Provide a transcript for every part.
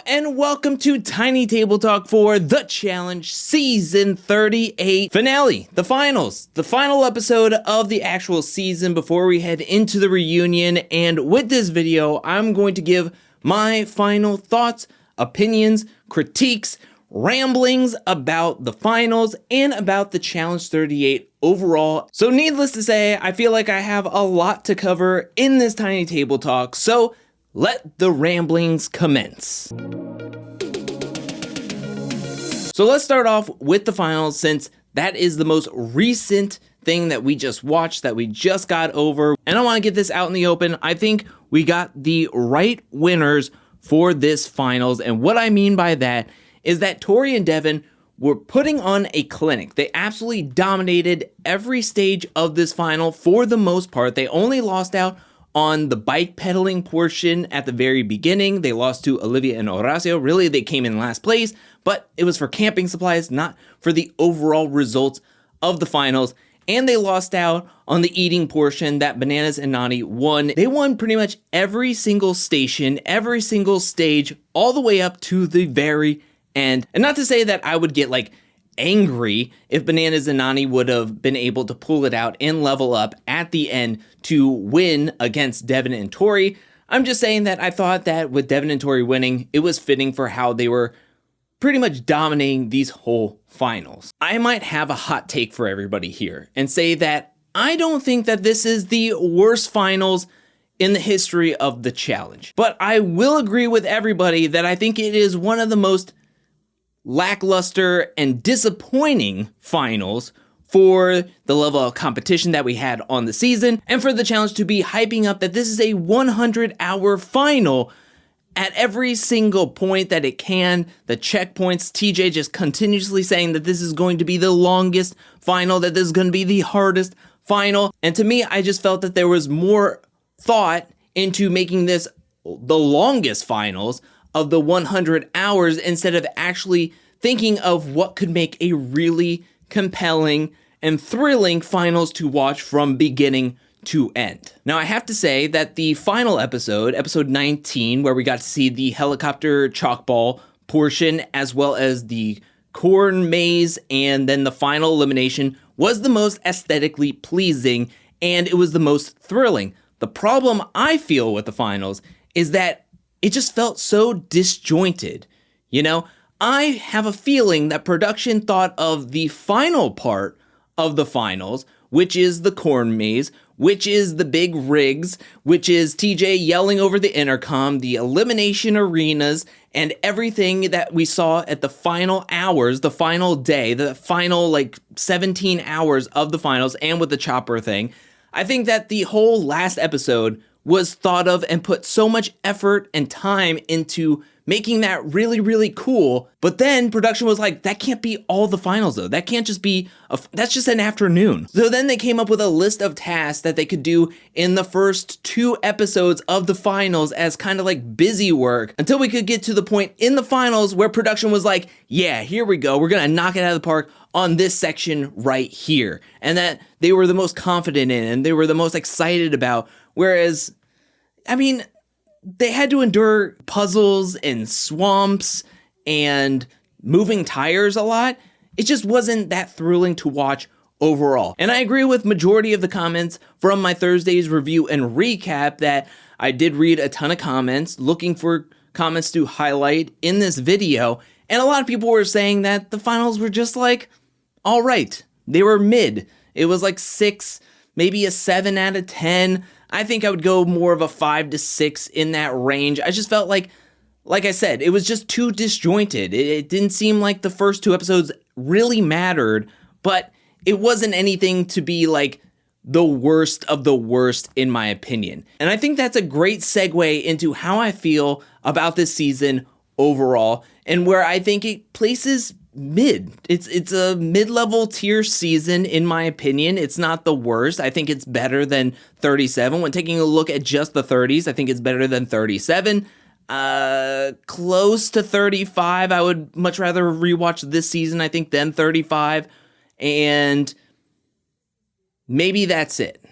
and welcome to Tiny Table Talk for The Challenge Season 38 finale, the finals, the final episode of the actual season before we head into the reunion. And with this video, I'm going to give my final thoughts, opinions, critiques, ramblings about the finals and about the Challenge 38 overall. So needless to say, I feel like I have a lot to cover in this Tiny Table Talk, so let the ramblings commence. So let's start off with the finals, since that is the most recent thing that we just watched, that we just got over. And I want to get this out in the open. I think we got the right winners for this finals. And what I mean by that is that Tori and Devin were putting on a clinic. They absolutely dominated every stage of this final for the most part. They only lost out on the bike pedaling portion at the very beginning. They lost to Olivia and Horacio. Really, they came in last place, but it was for camping supplies, not for the overall results of the finals. And they lost out on the eating portion that Bananas and Nani won. They won pretty much every single station, every single stage, all the way up to the very end. And not to say that I would get like angry if Bananas and Nani would have been able to pull it out and level up at the end to win against Devin and Tori. I'm just saying that I thought that with Devin and Tori winning, it was fitting for how they were pretty much dominating these whole finals. I might have a hot take for everybody here and say that I don't think that this is the worst finals in the history of the challenge. But I will agree with everybody that I think it is one of the most lackluster and disappointing finals for the level of competition that we had on the season, and for the challenge to be hyping up that this is a 100-hour final at every single point that it can. The checkpoints, TJ just continuously saying that this is going to be the longest final, that this is going to be the hardest final. And to me, I just felt that there was more thought into making this the longest finals of the 100 hours instead of actually thinking of what could make a really compelling and thrilling finals to watch from beginning to end. Now, I have to say that the final episode, episode 19, where we got to see the helicopter chalk ball portion, as well as the corn maze, and then the final elimination, was the most aesthetically pleasing, and it was the most thrilling. The problem I feel with the finals is that it just felt so disjointed. You know, I have a feeling that production thought of the final part of the finals, which is the corn maze, which is the big rigs, which is TJ yelling over the intercom, the elimination arenas, and everything that we saw at the final hours, the final day, the final 17 hours of the finals, and with the chopper thing. I think that the whole last episode was thought of and put so much effort and time into making that really, really cool. But then production was like, that can't be all the finals though. That can't just be, that's just an afternoon. So then they came up with a list of tasks that they could do in the first 2 episodes of the finals as kind of like busy work, until we could get to the point in the finals where production was like, yeah, here we go. We're going to knock it out of the park on this section right here. And that they were the most confident in and they were the most excited about. Whereas, I mean, they had to endure puzzles and swamps and moving tires a lot. It just wasn't that thrilling to watch overall. And I agree with majority of the comments from my Thursday's review and recap that I did read a ton of comments looking for comments to highlight in this video. And a lot of people were saying that the finals were just like, all right, they were mid. It was like 6, maybe a 7 out of 10. I think I would go more of a 5 to 6 in that range. I just felt like I said, it was just too disjointed. It didn't seem like the first 2 episodes really mattered, but it wasn't anything to be like the worst of the worst in my opinion. And I think that's a great segue into how I feel about this season overall, and where I think it places mid. It's a mid-level tier season in my opinion. It's not the worst. I think it's better than 37. When taking a look at just the 30s, I think it's better than 37. Close to 35. I would much rather rewatch this season, I think, than 35. And maybe that's it.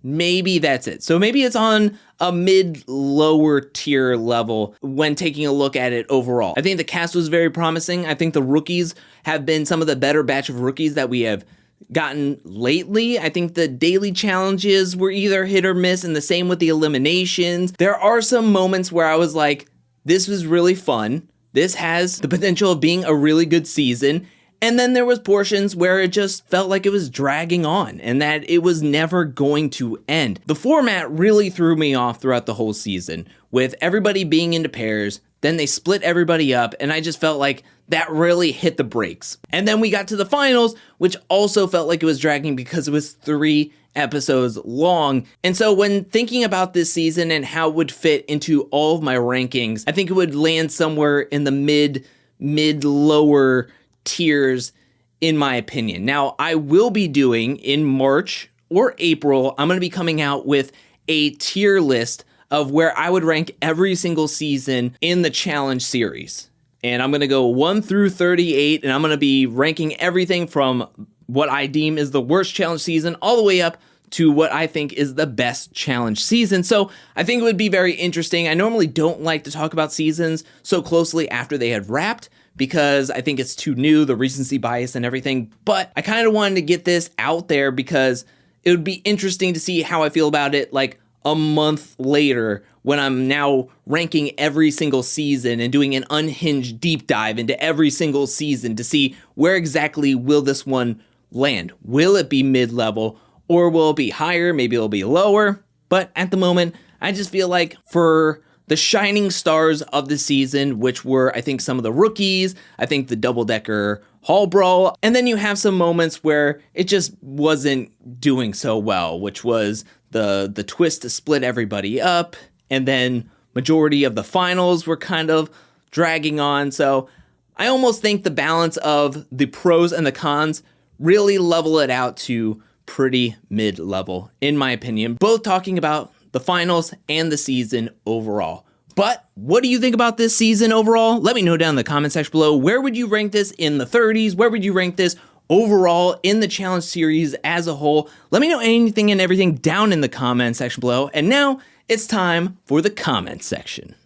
maybe that's it. So maybe it's on a mid-lower tier level when taking a look at it overall. I think the cast was very promising. I think the rookies have been some of the better batch of rookies that we have gotten lately. I think the daily challenges were either hit or miss, and the same with the eliminations. There are some moments where I was like, this was really fun. This has the potential of being a really good season. And then there was portions where it just felt like it was dragging on and that it was never going to end. The format really threw me off throughout the whole season, with everybody being into pairs. Then they split everybody up, and I just felt like that really hit the brakes. And then we got to the finals, which also felt like it was dragging because it was 3 episodes long. And so when thinking about this season and how it would fit into all of my rankings, I think it would land somewhere in the mid-lower tiers, in my opinion. Now, I will be doing in March or April, I'm going to be coming out with a tier list of where I would rank every single season in the challenge series. And I'm going to go 1 through 38, and I'm going to be ranking everything from what I deem is the worst challenge season all the way up to what I think is the best challenge season. So I think it would be very interesting. I normally don't like to talk about seasons so closely after they had wrapped, because I think it's too new, the recency bias and everything. But I kind of wanted to get this out there because it would be interesting to see how I feel about it like a month later when I'm now ranking every single season and doing an unhinged deep dive into every single season to see where exactly will this one land. Will it be mid-level or will it be higher? Maybe it'll be lower. But at the moment, I just feel like for the shining stars of the season, which were, I think, some of the rookies, I think the double-decker hall brawl, and then you have some moments where it just wasn't doing so well, which was the twist to split everybody up, and then majority of the finals were kind of dragging on. So I almost think the balance of the pros and the cons really level it out to pretty mid-level, in my opinion, both talking about the finals and the season overall. But what do you think about this season overall? Let me know down in the comment section below. Where would you rank this in the 30s? Where would you rank this overall in the challenge series as a whole? Let me know anything and everything down in the comment section below. And now it's time for the comment section.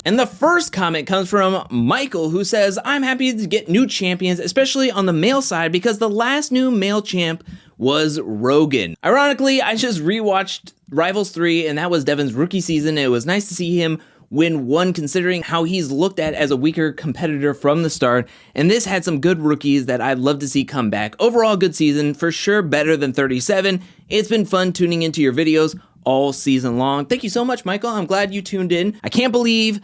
And the first comment comes from Michael, who says, I'm happy to get new champions, especially on the male side, because the last new male champ was Rogan. Ironically, I just rewatched Rivals 3, and that was Devin's rookie season. It was nice to see him win one, considering how he's looked at as a weaker competitor from the start. And this had some good rookies that I'd love to see come back. Overall, good season, for sure better than 37. It's been fun tuning into your videos all season long. Thank you so much, Michael. I'm glad you tuned in. I can't believe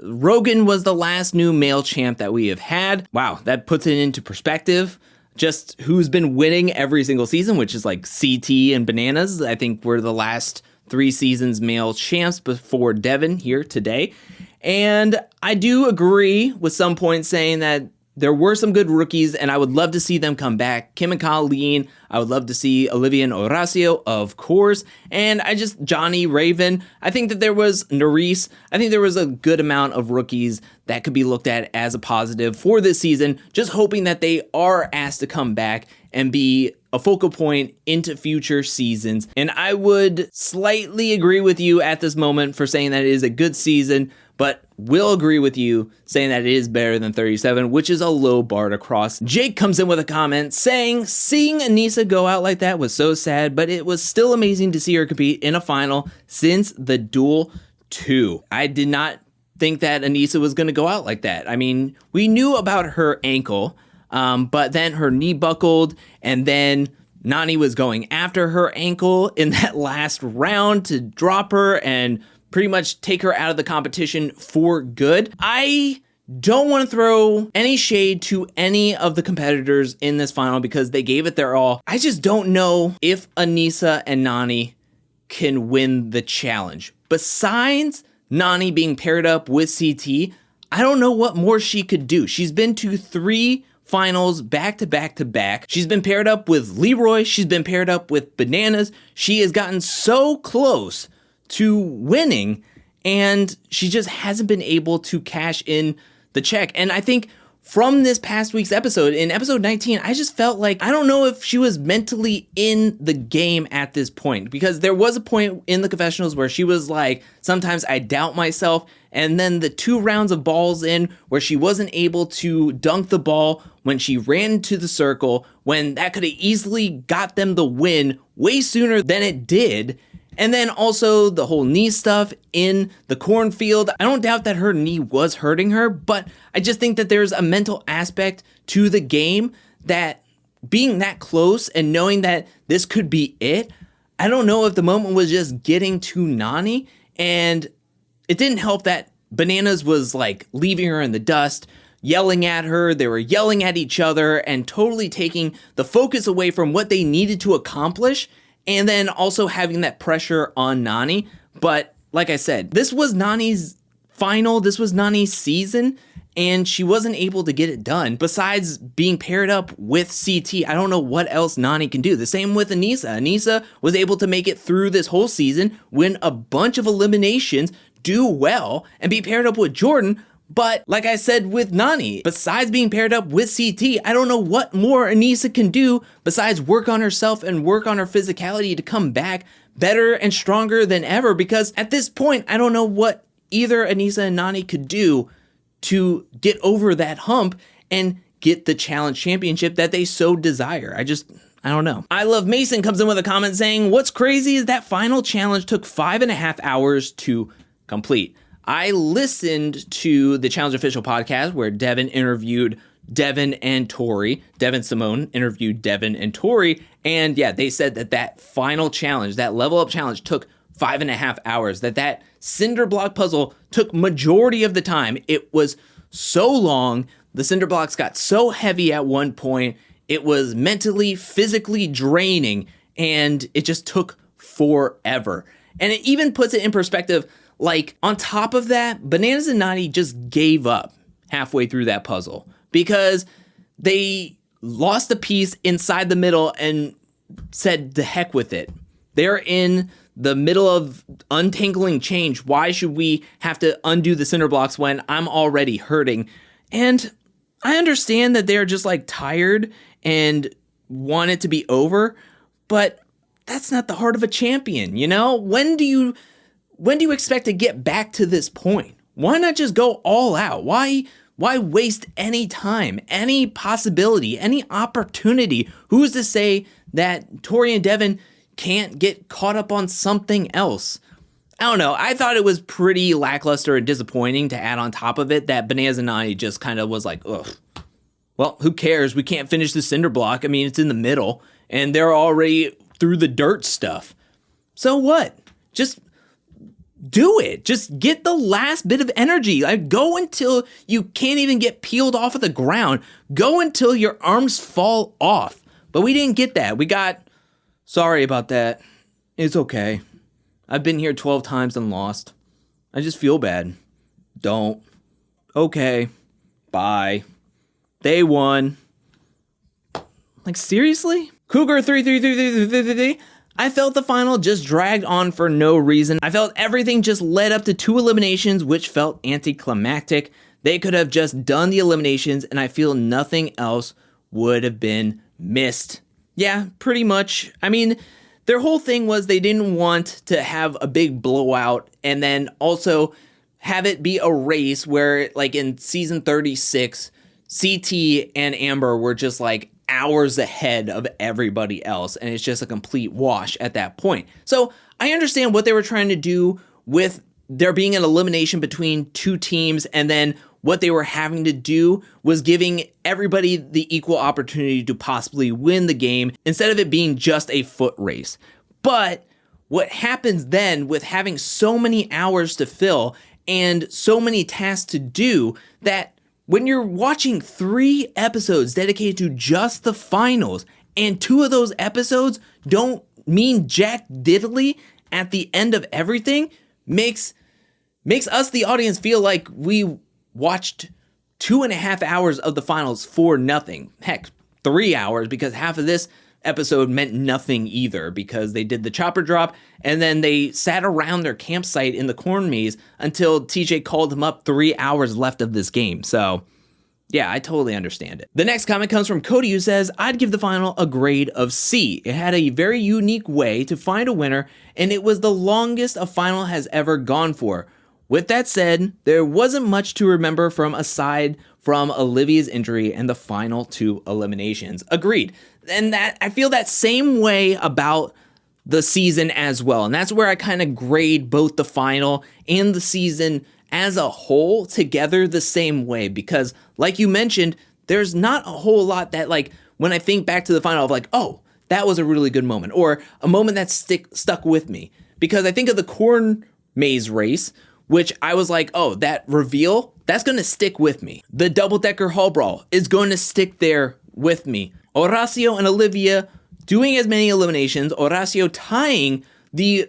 Rogan was the last new male champ that we have had. Wow, that puts it into perspective. Just who's been winning every single season, which is like CT and Bananas. I think we're the last 3 seasons male champs before Devin here today. And I do agree with some points saying that there were some good rookies, and I would love to see them come back. Kim and Colleen, I would love to see Olivia and Horacio, of course. And Johnny, Raven, I think that there was Nerys. I think there was a good amount of rookies that could be looked at as a positive for this season, just hoping that they are asked to come back and be a focal point into future seasons. And I would slightly agree with you at this moment for saying that it is a good season, but will agree with you saying that it is better than 37, which is a low bar to cross. Jake comes in with a comment saying, seeing Anissa go out like that was so sad, but it was still amazing to see her compete in a final since the Duel 2. I did not think that Anissa was going to go out like that. I mean, we knew about her ankle, but then her knee buckled, and then Nany was going after her ankle in that last round to drop her and pretty much take her out of the competition for good. I don't want to throw any shade to any of the competitors in this final because they gave it their all. I just don't know if Anissa and Nany can win the challenge. Besides Nany being paired up with CT, I don't know what more she could do. She's been to 3 finals back to back to back. She's been paired up with Leroy. She's been paired up with Bananas. She has gotten so close to winning, and she just hasn't been able to cash in the check. And I think from this past week's episode, in episode 19, I just felt like, I don't know if she was mentally in the game at this point, because there was a point in the confessionals where she was like, sometimes I doubt myself, and then the 2 rounds of balls in where she wasn't able to dunk the ball when she ran into the circle, when that could have easily got them the win way sooner than it did. And then also the whole knee stuff in the cornfield. I don't doubt that her knee was hurting her, but I just think that there's a mental aspect to the game that being that close and knowing that this could be it, I don't know if the moment was just getting to Nany, and it didn't help that Bananas was like leaving her in the dust, yelling at her. They were yelling at each other and totally taking the focus away from what they needed to accomplish. And then also having that pressure on Nany. But like I said, this was Nany's final, this was Nany's season, and she wasn't able to get it done. Besides being paired up with CT, I don't know what else Nany can do. The same with Anissa. Anissa was able to make it through this whole season, win a bunch of eliminations, do well, and be paired up with Jordan. But like I said with Nany, besides being paired up with CT, I don't know what more Anissa can do besides work on herself and work on her physicality to come back better and stronger than ever. Because at this point, I don't know what either Anissa and Nany could do to get over that hump and get the challenge championship that they so desire. I don't know. I Love Mason comes in with a comment saying, what's crazy is that final challenge took 5.5 hours to complete. I listened to the Challenge Official podcast where Devin interviewed Devin and Tori. Devin Simone interviewed Devin and Tori. And yeah, they said that final challenge, that level up challenge took 5.5 hours, that cinder block puzzle took majority of the time. It was so long. The cinder blocks got so heavy at one point. It was mentally, physically draining, and it just took forever. And it even puts it in perspective. Like, on top of that, Bananas and Nany just gave up halfway through that puzzle because they lost a piece inside the middle and said, the heck with it. They're in the middle of untangling change. Why should we have to undo the cinder blocks when I'm already hurting? And I understand that they're just like tired and want it to be over, but that's not the heart of a champion, you know? When do you expect to get back to this point? Why not just go all out? Why waste any time, any possibility, any opportunity? Who's to say that Tori and Devin can't get caught up on something else? I don't know. I thought it was pretty lackluster and disappointing to add on top of it that Bananas and Nany just kind of was like, ugh. Well, who cares? We can't finish the cinder block. I mean, it's in the middle, and they're already through the dirt stuff. So what? Just do it. Just get the last bit of energy. Like, go until you can't even get peeled off of the ground. Go until your arms fall off. But we didn't get that. Sorry about that. It's okay. I've been here 12 times and lost. I just feel bad. Don't. Okay. Bye. They won. Like, seriously? Cougar 3333333. I felt the final just dragged on for no reason. I felt everything just led up to 2 eliminations, which felt anticlimactic. They could have just done the eliminations, and I feel nothing else would have been missed. Yeah, pretty much. I mean, their whole thing was they didn't want to have a big blowout and then also have it be a race where, like in season 36, CT and Amber were just like hours ahead of everybody else, and it's just a complete wash at that point. So I understand what they were trying to do with there being an elimination between 2 teams, and then what they were having to do was giving everybody the equal opportunity to possibly win the game instead of it being just a foot race. But what happens then with having so many hours to fill and so many tasks to do that when you're watching 3 episodes dedicated to just the finals, and 2 of those episodes don't mean jack diddly at the end of everything, makes us, the audience, feel like we watched 2.5 hours of the finals for nothing. Heck, 3 hours, because half of this episode meant nothing either, because they did the chopper drop and then they sat around their campsite in the corn maze until TJ called them up 3 hours left of this game. So Yeah, I totally understand it. The next comment comes from Cody, who says, I'd give the final a grade of C. It had a very unique way to find a winner, and it was the longest a final has ever gone for. With that said, there wasn't much to remember from aside from Olivia's injury and the final 2 eliminations. Agreed. And that I feel that same way about the season as well. And that's where I kind of grade both the final and the season as a whole together the same way, because like you mentioned, there's not a whole lot that, like, when I think back to the final of like, oh, that was a really good moment, or a moment that stuck with me, because I think of the corn maze race, which I was like, oh, that reveal, that's going to stick with me. The double-decker hall brawl is going to stick there with me. Horacio and Olivia doing as many eliminations, Horacio tying the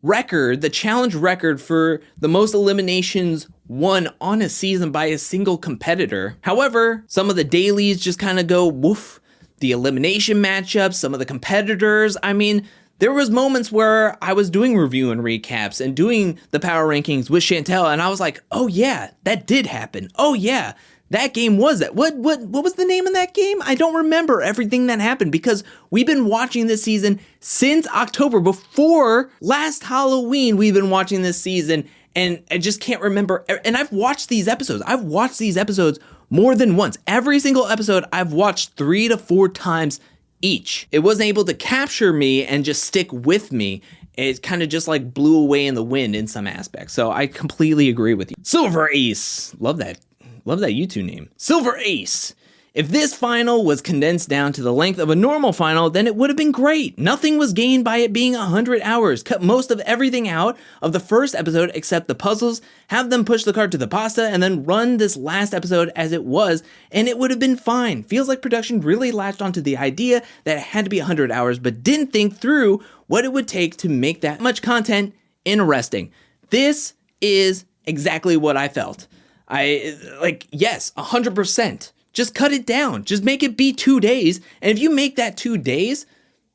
record, the challenge record for the most eliminations won on a season by a single competitor. However, some of the dailies just kind of go woof. The elimination matchups, some of the competitors, I mean, there was moments where I was doing review and recaps and doing the power rankings with Chantel, and I was like, oh yeah, that did happen. Oh yeah, that game was that. What was the name of that game? I don't remember everything that happened, because we've been watching this season since October. Before last Halloween, we've been watching this season, and I just can't remember. And I've watched these episodes. I've watched these episodes more than once. Every single episode I've watched 3 to 4 times each. It wasn't able to capture me and just stick with me. It kind of just like blew away in the wind in some aspects. So I completely agree with you. Silver Ace. Love that YouTube name. Silver Ace. If this final was condensed down to the length of a normal final, then it would have been great. Nothing was gained by it being 100 hours. Cut most of everything out of the first episode except the puzzles, have them push the cart to the pasta, and then run this last episode as it was, and it would have been fine. Feels like production really latched onto the idea that it had to be 100 hours, but didn't think through what it would take to make that much content interesting. This is exactly what I felt. Yes, 100%. Just cut it down. Just make it be 2 days. And if you make that 2 days,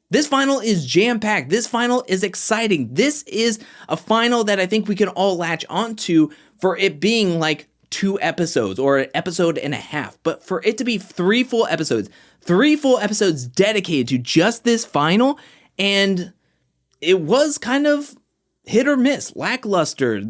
this final is jam-packed. This final is exciting. This is a final that I think we can all latch onto for it being like 2 episodes or an episode and a half. But for it to be 3 full episodes dedicated to just this final, and it was kind of hit or miss, lackluster.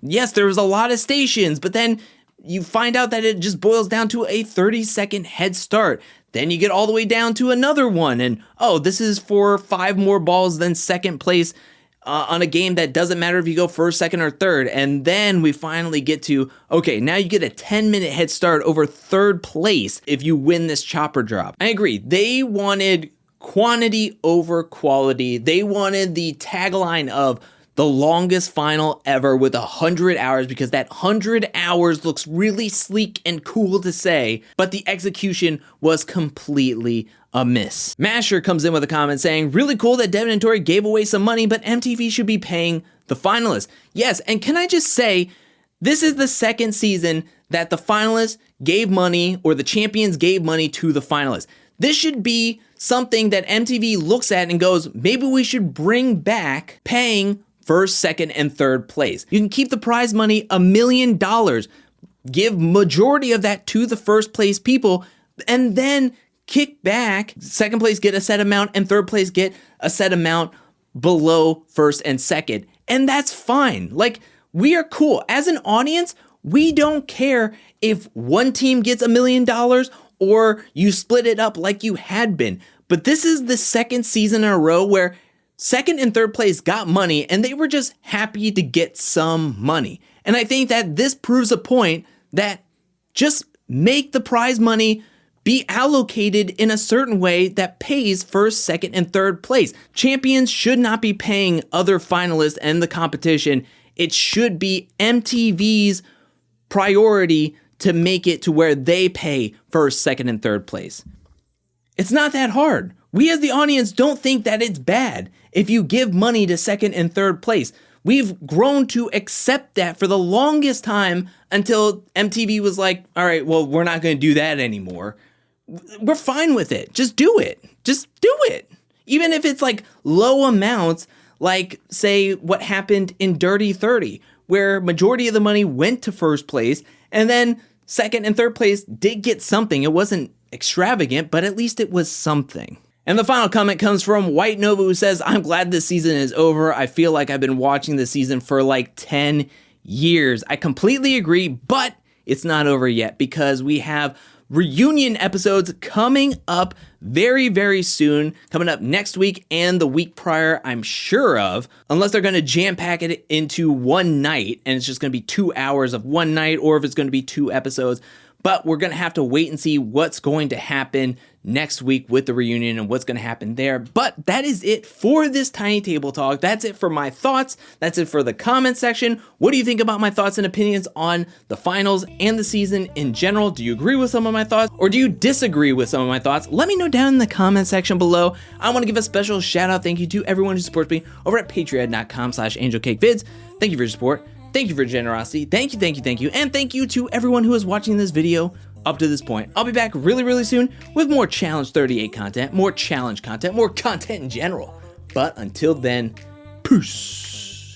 Yes, there was a lot of stations, but then you find out that it just boils down to a 30-second head start. Then you get all the way down to another one, and oh, this is for 5 more balls than second place on a game that doesn't matter if you go first, second, or third. And then we finally get to, okay, now you get a 10-minute head start over third place if you win this chopper drop. I agree. They wanted quantity over quality. They wanted the tagline of the longest final ever with 100 hours, because that 100 hours looks really sleek and cool to say, but the execution was completely a miss. Masher comes in with a comment saying, really cool that Devin and Tori gave away some money, but MTV should be paying the finalists. Yes, and can I just say, this is the second season that the finalists gave money, or the champions gave money to the finalists. This should be something that MTV looks at and goes, maybe we should bring back paying first, second, and third place. You can keep the prize money $1 million, give majority of that to the first place people, and then kick back. Second place get a set amount, and third place get a set amount below first and second. And that's fine. Like, we are cool. As an audience, we don't care if one team gets $1 million or you split it up like you had been. But this is the second season in a row where second and third place got money, and they were just happy to get some money. And I think that this proves a point that just make the prize money be allocated in a certain way that pays first, second, and third place. Champions should not be paying other finalists and the competition. It should be MTV's priority to make it to where they pay first, second, and third place. It's not that hard. We as the audience don't think that it's bad if you give money to second and third place. We've grown to accept that for the longest time until MTV was like, all right, well, we're not going to do that anymore. We're fine with it. Just do it. Just do it. Even if it's like low amounts, like say what happened in Dirty 30, where majority of the money went to first place, and then Second and third place did get something. It wasn't extravagant, but at least it was something. And the final comment comes from White Nova, who says, I'm glad this season is over. I feel like I've been watching this season for like 10 years. I completely agree, but it's not over yet because we have reunion episodes coming up very, very soon, coming up next week and the week prior, I'm sure of, unless they're going to jam pack it into one night and it's just going to be 2 hours of one night, or if it's going to be 2 episodes. But we're going to have to wait and see what's going to happen next week with the reunion and what's going to happen there. But that is it for this Tiny Table Talk. That's it for my thoughts. That's it for the comment section. What do you think about my thoughts and opinions on the finals and the season in general? Do you agree with some of my thoughts, or do you disagree with some of my thoughts? Let me know down in the comment section below. I want to give a special shout out thank you to everyone who supports me over at patreon.com/angelcakevids. Thank you for your support. Thank you for your generosity. Thank you, thank you, thank you. And thank you to everyone who is watching this video up to this point. I'll be back really, really soon with more Challenge 38 content, more challenge content, more content in general. But until then, peace.